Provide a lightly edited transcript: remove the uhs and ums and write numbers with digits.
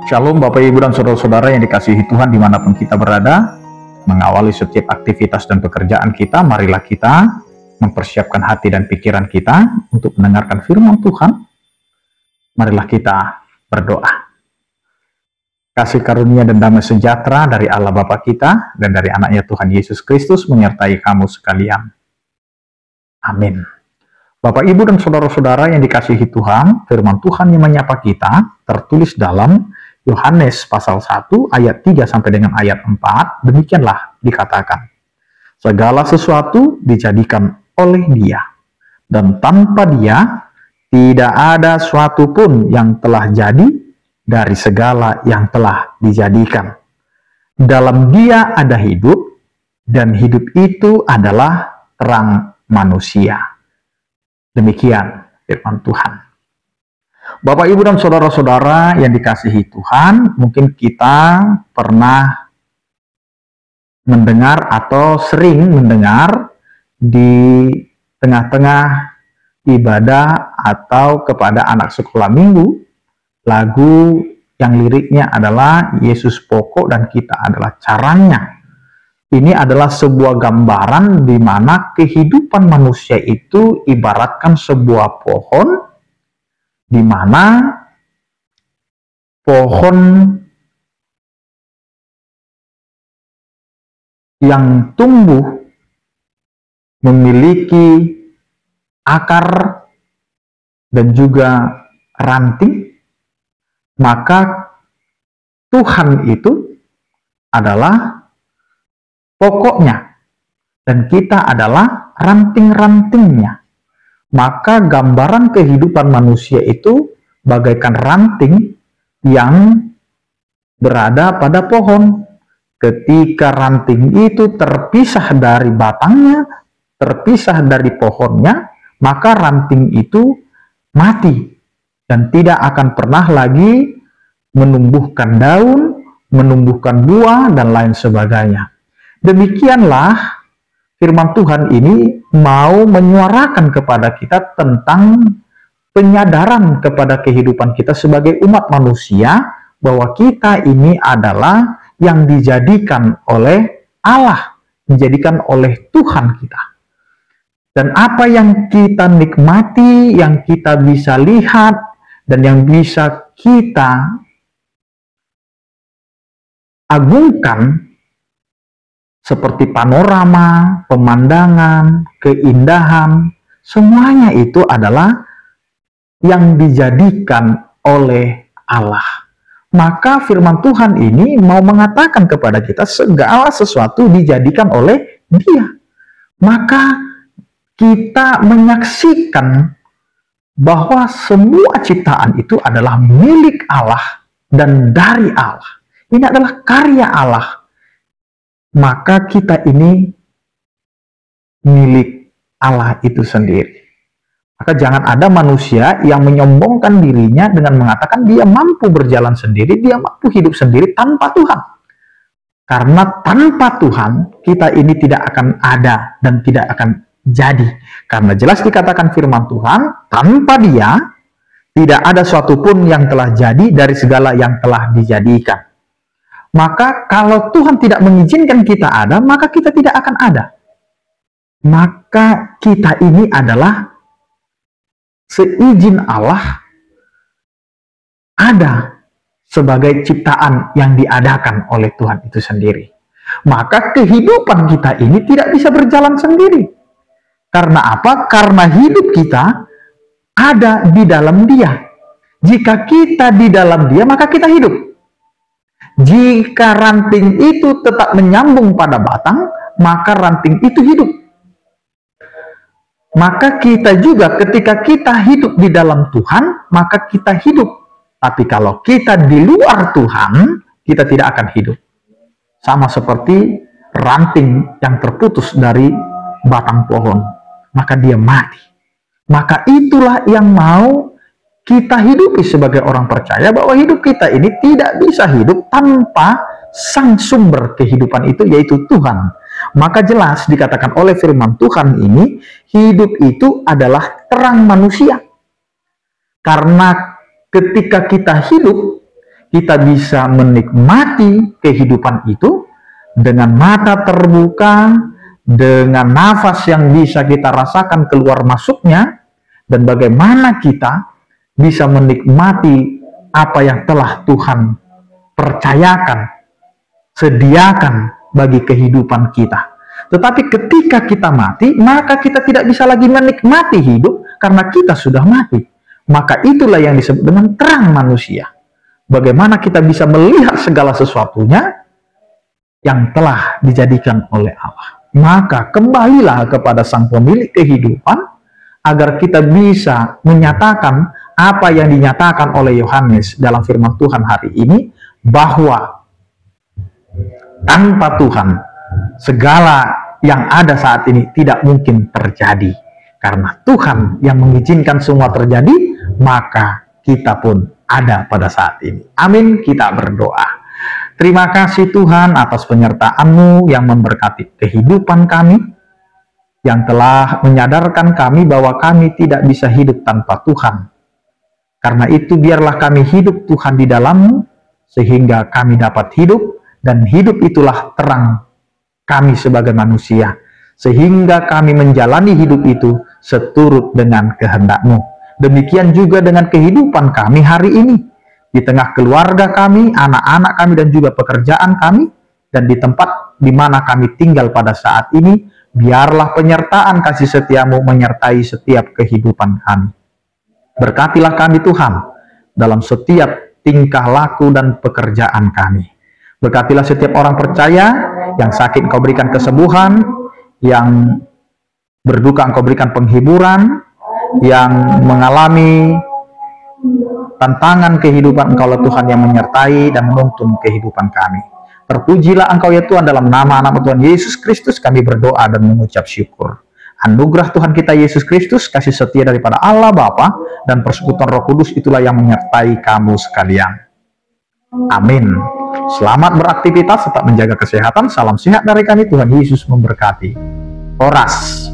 Shalom Bapak Ibu dan Saudara-saudara yang dikasihi Tuhan dimanapun kita berada. Mengawali setiap aktivitas dan pekerjaan kita, marilah kita mempersiapkan hati dan pikiran kita untuk mendengarkan firman Tuhan. Marilah kita berdoa. Kasih karunia dan damai sejahtera dari Allah Bapa kita dan dari anaknya Tuhan Yesus Kristus menyertai kamu sekalian. Amin. Bapak, Ibu, dan Saudara-saudara yang dikasihi Tuhan, firman Tuhan yang menyapa kita tertulis dalam Yohanes pasal 1 ayat 3 sampai dengan ayat 4, demikianlah dikatakan. Segala sesuatu dijadikan oleh Dia, dan tanpa Dia tidak ada suatu pun yang telah jadi dari segala yang telah dijadikan. Dalam Dia ada hidup, dan hidup itu adalah terang manusia. Demikian firman Tuhan. Bapak, Ibu, dan Saudara-saudara yang dikasihi Tuhan, mungkin kita pernah mendengar atau sering mendengar di tengah-tengah ibadah atau kepada anak sekolah minggu, lagu yang liriknya adalah Yesus pokok dan kita adalah caranya. Ini adalah sebuah gambaran di mana kehidupan manusia itu ibaratkan sebuah pohon, di mana pohon yang tumbuh memiliki akar dan juga ranting, maka Tuhan itu adalah pokoknya dan kita adalah ranting-rantingnya. Maka gambaran kehidupan manusia itu bagaikan ranting yang berada pada pohon. Ketika ranting itu terpisah dari batangnya, terpisah dari pohonnya, maka ranting itu mati dan tidak akan pernah lagi menumbuhkan daun, menumbuhkan buah, dan lain sebagainya. Demikianlah firman Tuhan ini mau menyuarakan kepada kita tentang penyadaran kepada kehidupan kita sebagai umat manusia, bahwa kita ini adalah yang dijadikan oleh Allah, dijadikan oleh Tuhan kita. Dan apa yang kita nikmati, yang kita bisa lihat, dan yang bisa kita agungkan, seperti panorama, pemandangan, keindahan, semuanya itu adalah yang dijadikan oleh Allah. Maka firman Tuhan ini mau mengatakan kepada kita segala sesuatu dijadikan oleh Dia. Maka kita menyaksikan bahwa semua ciptaan itu adalah milik Allah dan dari Allah. Ini adalah karya Allah. Maka kita ini milik Allah itu sendiri. Maka jangan ada manusia yang menyombongkan dirinya dengan mengatakan dia mampu berjalan sendiri, dia mampu hidup sendiri tanpa Tuhan. Karena tanpa Tuhan, kita ini tidak akan ada dan tidak akan jadi. Karena jelas dikatakan firman Tuhan, tanpa Dia tidak ada suatu pun yang telah jadi dari segala yang telah dijadikan. Maka kalau Tuhan tidak mengizinkan kita ada, maka kita tidak akan ada. Maka kita ini adalah seizin Allah ada sebagai ciptaan yang diadakan oleh Tuhan itu sendiri. Maka kehidupan kita ini tidak bisa berjalan sendiri. Karena apa? Karena hidup kita ada di dalam Dia. Jika kita di dalam Dia, maka kita hidup. Jika ranting itu tetap menyambung pada batang, maka ranting itu hidup. Maka kita juga ketika kita hidup di dalam Tuhan, maka kita hidup. Tapi kalau kita di luar Tuhan, kita tidak akan hidup. Sama seperti ranting yang terputus dari batang pohon, maka dia mati. Maka itulah yang mau kita hidupi sebagai orang percaya, bahwa hidup kita ini tidak bisa hidup tanpa sang sumber kehidupan itu, yaitu Tuhan. Maka jelas dikatakan oleh firman Tuhan ini, hidup itu adalah terang manusia. Karena ketika kita hidup, kita bisa menikmati kehidupan itu dengan mata terbuka, dengan nafas yang bisa kita rasakan keluar masuknya, dan bagaimana kita bisa menikmati apa yang telah Tuhan percayakan, sediakan bagi kehidupan kita. Tetapi ketika kita mati, maka kita tidak bisa lagi menikmati hidup karena kita sudah mati. Maka itulah yang disebut dengan terang manusia. Bagaimana kita bisa melihat segala sesuatunya yang telah dijadikan oleh Allah. Maka kembalilah kepada Sang Pemilik kehidupan agar kita bisa menyatakan apa yang dinyatakan oleh Yohanes dalam firman Tuhan hari ini, bahwa tanpa Tuhan segala yang ada saat ini tidak mungkin terjadi. Karena Tuhan yang mengizinkan semua terjadi, maka kita pun ada pada saat ini. Amin, kita berdoa. Terima kasih Tuhan atas penyertaan-Mu yang memberkati kehidupan kami, yang telah menyadarkan kami bahwa kami tidak bisa hidup tanpa Tuhan. Karena itu biarlah kami hidup Tuhan di dalam-Mu, sehingga kami dapat hidup, dan hidup itulah terang kami sebagai manusia, sehingga kami menjalani hidup itu seturut dengan kehendak-Mu. Demikian juga dengan kehidupan kami hari ini, di tengah keluarga kami, anak-anak kami, dan juga pekerjaan kami, dan di tempat di mana kami tinggal pada saat ini, biarlah penyertaan kasih setia-Mu menyertai setiap kehidupan kami. Berkatilah kami Tuhan, dalam setiap tingkah laku dan pekerjaan kami. Berkatilah setiap orang percaya, yang sakit Engkau berikan kesembuhan, yang berduka Engkau berikan penghiburan, yang mengalami tantangan kehidupan Engkau Tuhan yang menyertai dan menuntun kehidupan kami. Terpujilah Engkau ya Tuhan, dalam nama anak Tuhan Yesus Kristus kami berdoa dan mengucap syukur. Anugerah Tuhan kita Yesus Kristus, kasih setia daripada Allah Bapa, dan persekutuan Roh Kudus itulah yang menyertai kamu sekalian. Amin. Selamat beraktivitas, tetap menjaga kesehatan. Salam sehat dari kami, Tuhan Yesus memberkati. Horas.